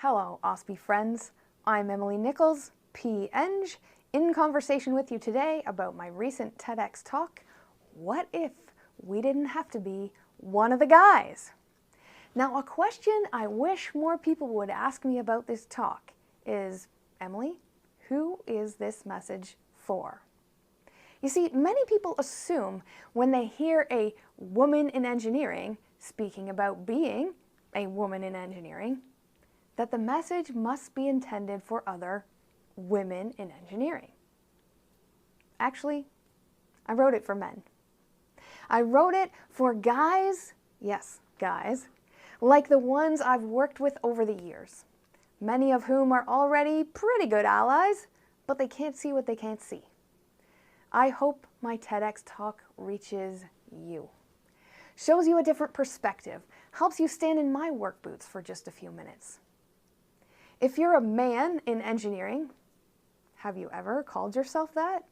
Hello, OSPE friends. I'm Emily Nichols, P.Eng, in conversation with you today about my recent TEDx talk, What If We Didn't Have to Be One of the Guys? Now, a question I wish more people would ask me about this talk is, Emily, who is this message for? You see, many people assume when they hear a woman in engineering speaking about being a woman in engineering, that the message must be intended for other women in engineering. Actually, I wrote it for men. I wrote it for guys, yes, guys, like the ones I've worked with over the years, many of whom are already pretty good allies, but they can't see what they can't see. I hope my TEDx talk reaches you, shows you a different perspective, helps you stand in my work boots for just a few minutes. If you're a man in engineering, have you ever called yourself that?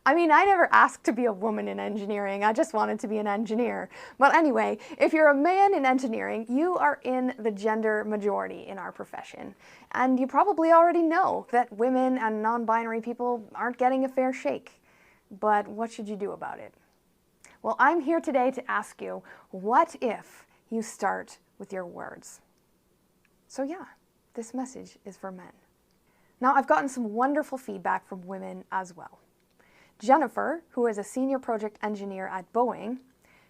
I mean, I never asked to be a woman in engineering. I just wanted to be an engineer. But anyway, if you're a man in engineering, you are in the gender majority in our profession. And you probably already know that women and non-binary people aren't getting a fair shake. But what should you do about it? Well, I'm here today to ask you, what if you start with your words? So yeah, this message is for men. Now, I've gotten some wonderful feedback from women as well. Jennifer, who is a senior project engineer at P.Eng,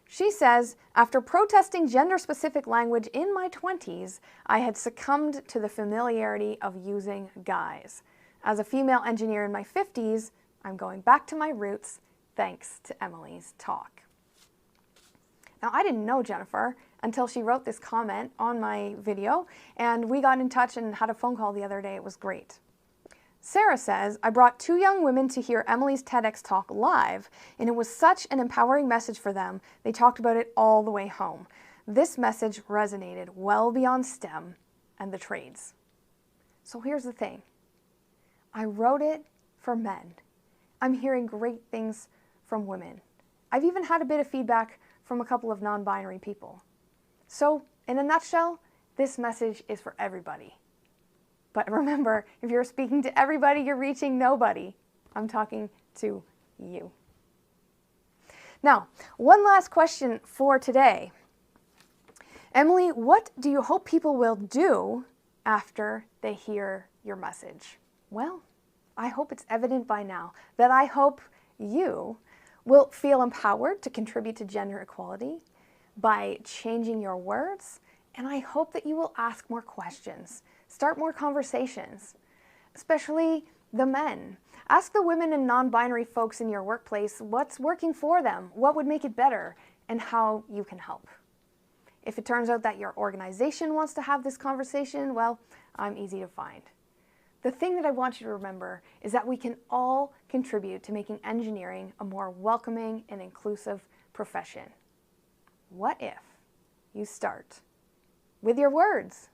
she says, after protesting gender-specific language in my 20s, I had succumbed to the familiarity of using guys. As a female engineer in my 50s, I'm going back to my roots thanks to Emily's talk. Now, I didn't know Jennifer until she wrote this comment on my video, and we got in touch and had a phone call the other day. It was great. Sarah says, I brought 2 young women to hear Emily's TEDx talk live, and it was such an empowering message for them. They talked about it all the way home. This message resonated well beyond STEM and the trades. So here's the thing. I wrote it for men. I'm hearing great things from women. I've even had a bit of feedback from a couple of non-binary people. So, in a nutshell, this message is for everybody. But remember, if you're speaking to everybody, you're reaching nobody. I'm talking to you. Now, one last question for today. Emily, what do you hope people will do after they hear your message? Well, I hope it's evident by now that I hope you will feel empowered to contribute to gender equality by changing your words, and I hope that you will ask more questions, start more conversations, especially the men. Ask the women and non-binary folks in your workplace what's working for them, what would make it better, and how you can help. If it turns out that your organization wants to have this conversation, well, I'm easy to find. The thing that I want you to remember is that we can all contribute to making engineering a more welcoming and inclusive profession. What if you start with your words?